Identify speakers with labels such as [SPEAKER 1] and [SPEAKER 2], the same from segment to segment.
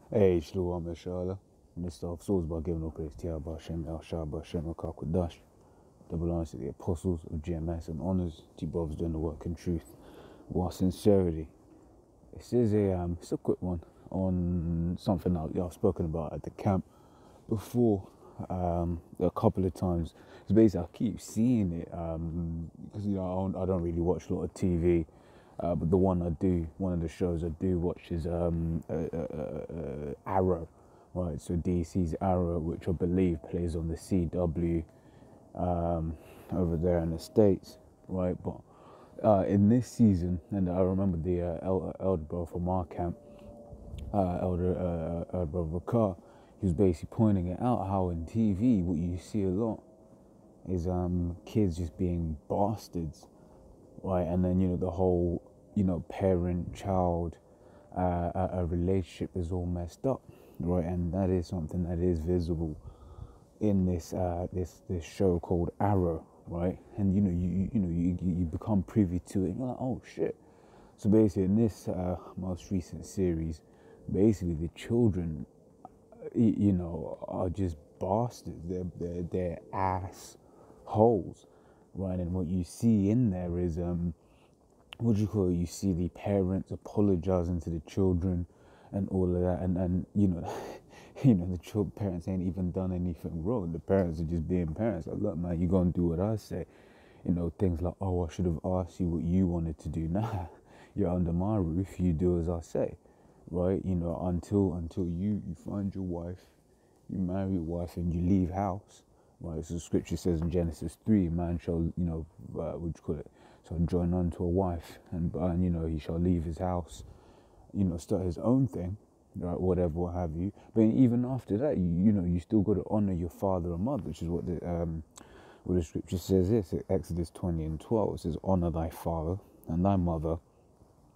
[SPEAKER 1] Hey, Shalom, Mashallah. And this stuff, so by giving no praise to Yahweh Hashem, El Shaddai, Hashem, Akakwadash, that belongs to the apostles of GMS and honors to brothers doing the work in truth, with sincerity. This is it's a quick one on something that I've spoken about at the camp before, a couple of times. It's basically I keep seeing it, because I don't really watch a lot of TV. But the one of the shows I do watch is Arrow, right? So DC's Arrow, which I believe plays on the CW over there in the States, right? But in this season, and I remember the elder brother from our camp, elder brother Rakar, he was basically pointing it out how in TV what you see a lot is kids just being bastards, right? And then the whole parent-child a relationship is all messed up, right? And that is something that is visible in this this show called Arrow, right? And you become privy to it and you're like, oh shit. So basically in this most recent series, basically the children are just bastards. They're ass holes, right? And what you see in there is what do you call it? You see the parents apologizing to the children and all of that, and the parents ain't even done anything wrong. The parents are just being parents. Like, look, man, you gonna do what I say. Things like, oh, I should have asked you what you wanted to do. Nah, you're under my roof. You do as I say, right? Until you find your wife, you marry your wife, and you leave house, right? So Scripture says in Genesis 3, man shall, what do you call it? So join unto a wife, and he shall leave his house, start his own thing, right? Whatever, what have you. But even after that, you still got to honor your father and mother, which is what the Scripture says. This Exodus 20:12. It says, honor thy father and thy mother,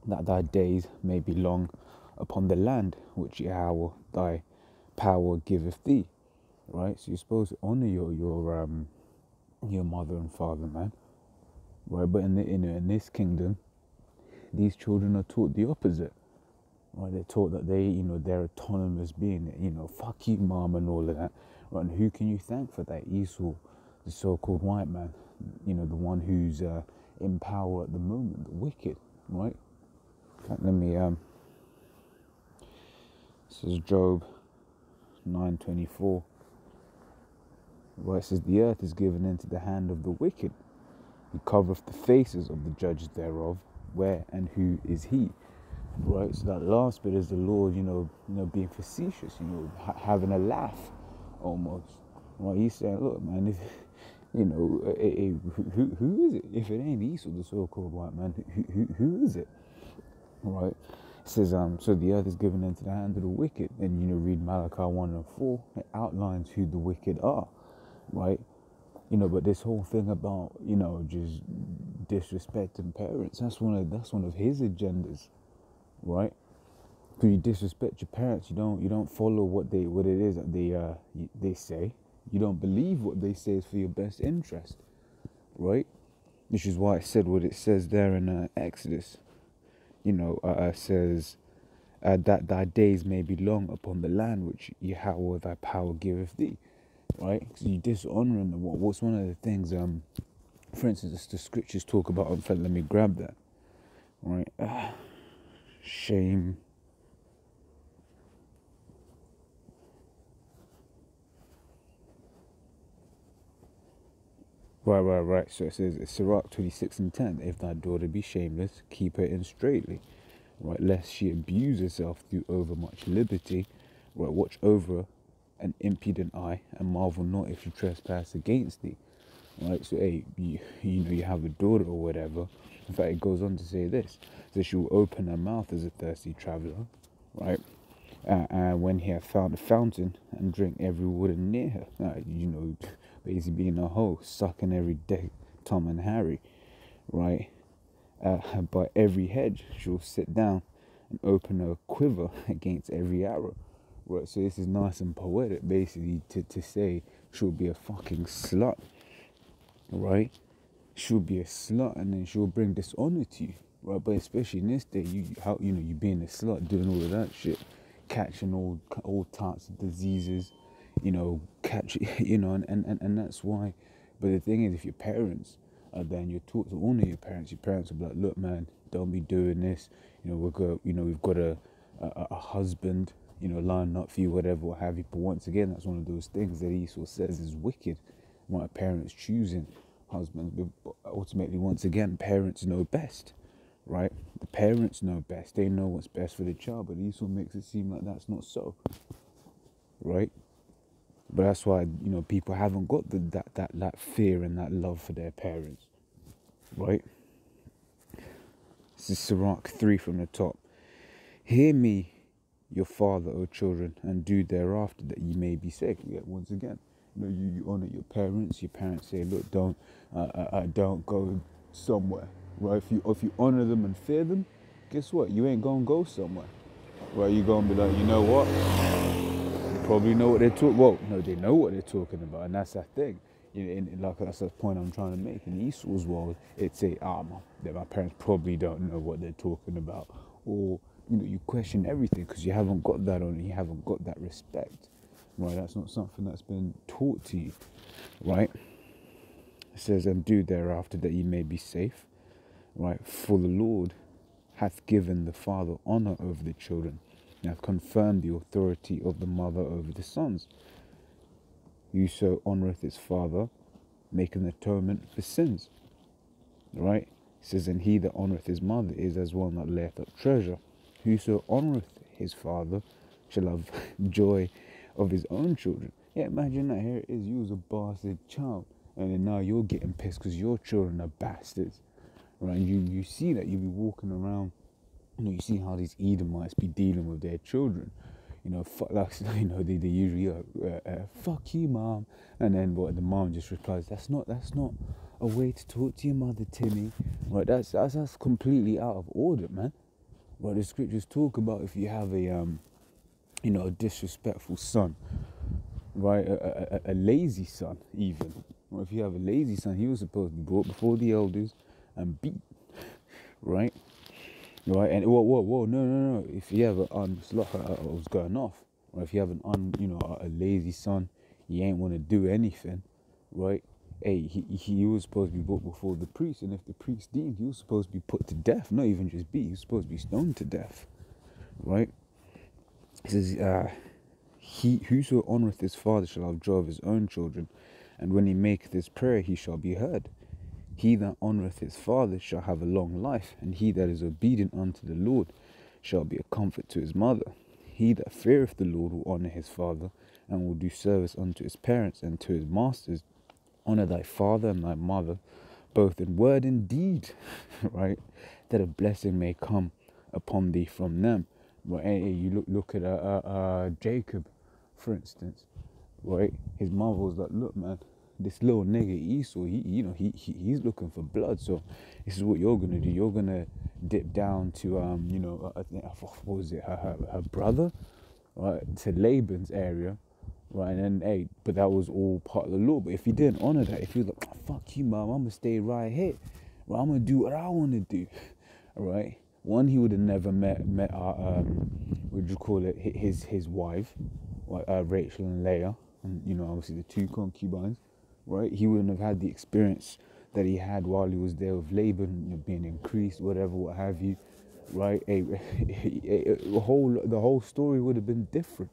[SPEAKER 1] that thy days may be long upon the land which Yahweh thy power giveth thee, right? So you're supposed to honor your mother and father, man, right? But in this kingdom, these children are taught the opposite, right? They're taught that they're autonomous being, fuck you, mom, and all of that, right? And who can you thank for that? Esau, the so-called white man, the one who's in power at the moment, the wicked, right? In fact, let me this is Job 9:24. Right, it says, the earth is given into the hand of the wicked. He covereth the faces of the judges thereof. Where and who is he? Right, so that last bit is the Lord, being facetious, having a laugh, almost. Right, he's saying, look, man, if who is it? If it ain't Esau, the so-called white man, who is it? Right. It says, so the earth is given into the hand of the wicked. And read Malachi 1:4. It outlines who the wicked are, right? But this whole thing about just disrespecting parents, that's one of his agendas, right? Because you disrespect your parents, you don't follow what it is that they say. You don't believe what they say is for your best interest, right? Which is why it said what it says there in Exodus. Says that thy days may be long upon the land which Yahweh thy power giveth thee, right? So you dishonoring the one. What's one of the things? For instance, the scriptures talk about. In fact, let me grab that. Right, shame. Right. So it says, Sirach 26:10. If thy daughter be shameless, keep her in straitly. Right, lest she abuse herself through overmuch liberty. Right, watch over an impudent eye, and marvel not if she trespass against thee. Right, so hey, you have a daughter or whatever. In fact, it goes on to say this: that she will open her mouth as a thirsty traveler, right? And when he hath found a fountain, and drink every water near her. Basically being a hoe, sucking every day, Tom and Harry, right? By every hedge she'll sit down and open her quiver against every arrow. Right, so this is nice and poetic, basically, to say she'll be a fucking slut, right? She'll be a slut, and then she'll bring dishonor to you, right? But especially in this day, you being a slut, doing all of that shit, catching all types of diseases, and that's why. But the thing is, if your parents are then you're taught to honor your parents will be like, look, man, don't be doing this. We've got a husband, lined up for you, whatever, what have you. But once again, that's one of those things that Esau says is wicked. My parents choosing husbands, but ultimately, once again, parents know best, right? The parents know best. They know what's best for the child, but Esau makes it seem like that's not so, right? But that's why, people haven't got that fear and that love for their parents, right? This is GMSFAQ 3 from the top. Hear me, your father, O children, and do thereafter that ye may be safe. Yeah, once again, you honor your parents. Your parents say, look, don't go somewhere, right? If you honor them and fear them, guess what? You ain't gonna go somewhere, right? You're gonna be like, you know what? Probably know what they're talking. Well, no, they know what they're talking about, and that's that thing. Like that's the point I'm trying to make. In Esau's world, it's that my parents probably don't know what they're talking about, or you question everything because you haven't got that on, you haven't got that respect, right? That's not something that's been taught to you, right? It says, and do thereafter that ye may be safe, right? For the Lord hath given the father honor over the children, and hath confirmed the authority of the mother over the sons. Whoso honoureth his father maketh atonement for sins. Right? It says, and he that honoureth his mother is as one that layeth up treasure. Whoso honoureth his father shall have joy of his own children. Yeah, imagine that. Here it is, you was a bastard child, and then now you're getting pissed because your children are bastards. Right? You see that, you be walking around, you see how these Edomites be dealing with their children. They usually fuck you, mom, and then what? The mom just replies, that's not a way to talk to your mother, Timmy. Right? That's completely out of order, man. Right? The scriptures talk about if you have a disrespectful son, right? A lazy son, even. Or if you have a lazy son, he was supposed to be brought before the elders and beat, right? Right, and whoa, no. If you have I was going off. Or if you have a lazy son, he ain't want to do anything, right? Hey, he was supposed to be brought before the priest, and if the priest deemed, he was supposed to be put to death, not even just beat. He was supposed to be stoned to death, right? It says, whoso honoureth his father shall have joy of his own children, and when he maketh his prayer, he shall be heard. He that honoureth his father shall have a long life, and he that is obedient unto the Lord shall be a comfort to his mother. He that feareth the Lord will honour his father, and will do service unto his parents and to his masters. Honour thy father and thy mother, both in word and deed, right? That a blessing may come upon thee from them. Right? Hey, you look at Jacob, for instance, right? His mother was like, look, man, this little nigga Esau, he's looking for blood. So this is what you're gonna do. You're gonna dip down to what was it, her brother, right, to Laban's area, right? And then but that was all part of the law. But if you didn't honor that, if you was like, fuck you, mom, I'm gonna stay right here, right? I'm gonna do what I want to do, right? One, he would have never met his wife, Rachel and Leah, and obviously the two concubines. Right, he wouldn't have had the experience that he had while he was there with Laban, being increased, whatever, what have you. Right, the whole story would have been different.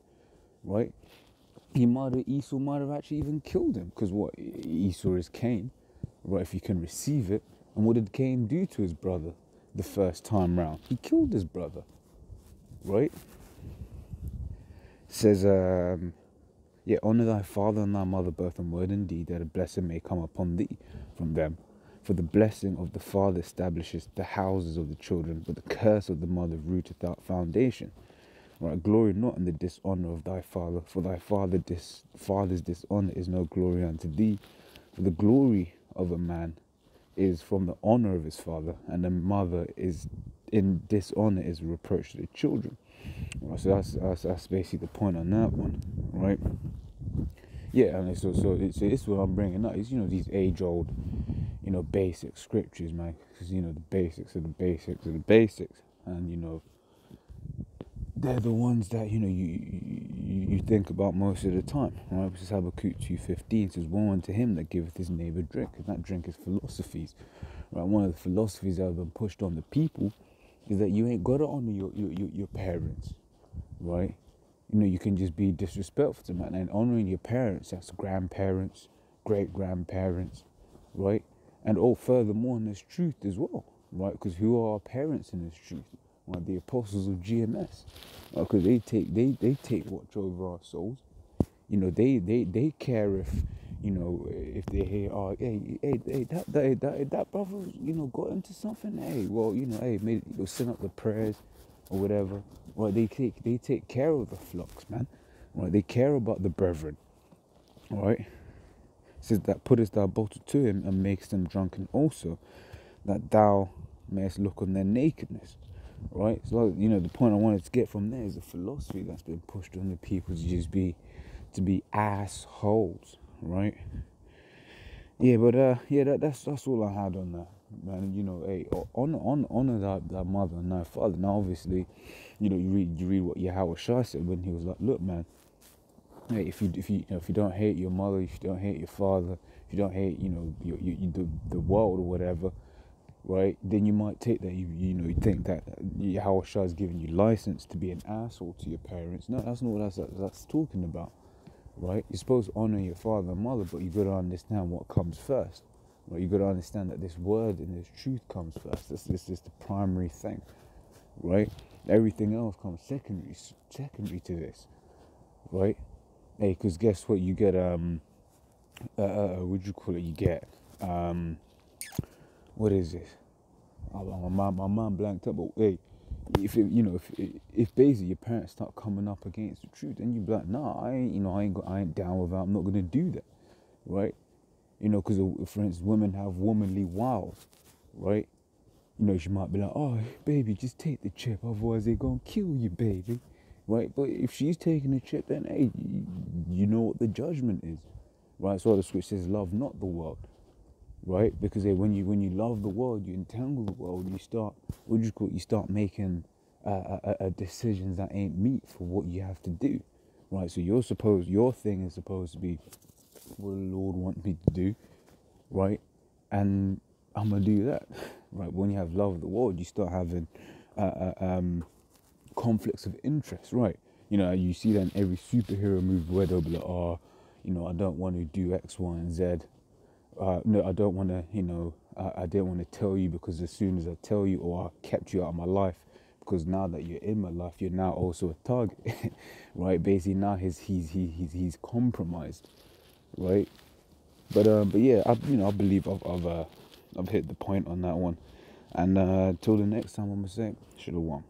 [SPEAKER 1] Right, Esau might have actually even killed him, because what Esau is Cain. Right, if you can receive it. And what did Cain do to his brother the first time round? He killed his brother. Right. It says, honour thy father and thy mother both in word and deed, that a blessing may come upon thee from them. For the blessing of the father establishes the houses of the children, but the curse of the mother rooteth out foundation. Right, glory not in the dishonour of thy father, for thy father's dishonour is no glory unto thee. For the glory of a man is from the honour of his father, and the mother is in dishonour is a reproach to the children. Right, so that's basically the point on that one, right? Yeah, and so it's what I'm bringing up. It's these age-old, basic scriptures, man. Because the basics are the basics are the basics, and they're the ones that you think about most of the time, right? Which is Habakkuk 2:15 says, "Woe unto him that giveth his neighbor drink," and that drink is philosophies, right? One of the philosophies that have been pushed on the people is that you ain't gotta honor your parents, right? You can just be disrespectful to them, and honoring your parents, that's grandparents, great grandparents, right? And furthermore, in this truth as well, right? Because who are our parents in this truth? Right? The apostles of GMS, because they take watch over our souls. They care if they hear, oh, hey, that brother, got into something. Hey, well, hey, maybe you'll send up the prayers or whatever. Right? They take care of the flocks, man. Right? They care about the brethren. Right? It says that puttest thou bottle to him and makes them drunken also, that thou mayest look on their nakedness. Right? So the point I wanted to get from there is a philosophy that's been pushed on the people to be assholes, right? Yeah, but that's all I had on that, man. Hey, honor that mother and that father. Now, obviously, you read what Yahweh Shai said when he was like, look, man. Hey, if you don't hate your mother, if you don't hate your father, if you don't hate the world or whatever, right? Then you might take that you think that Yahweh Shai is giving you license to be an asshole to your parents. No, that's not what that's talking about. Right? You're supposed to honor your father and mother, but you got to understand what comes first. Right? You got to understand that this word and this truth comes first. This is the primary thing, right? Everything else comes secondary to this, right? Hey, because guess what? You get what do you call it? You get what is this? Oh, my mind blanked up. But hey, if basically your parents start coming up against the truth, then you be like, nah, I ain't down with that. I'm not gonna do that, right? Because for instance, women have womanly wiles, right? She might be like, oh, baby, just take the chip, otherwise they're gonna kill you, baby, right? But if she's taking the chip, then hey, you know what the judgment is, right? So the switch says, love not the world. Right, because when you love the world, you entangle the world. You start You start making decisions that ain't meet for what you have to do, right? So your thing is supposed to be what the Lord wants me to do, right? And I'm gonna do that, right? When you have love of the world, you start having conflicts of interest, right? You see that in every superhero movie where they'll be like, oh, I don't want to do X, Y, and Z. No, I don't want to, I didn't want to tell you because as soon as I tell you, or I kept you out of my life, because now that you're in my life, you're now also a target, right? Basically, now he's compromised, right? But yeah, I believe I've hit the point on that one, and till the next time, I'm gonna say, should have won.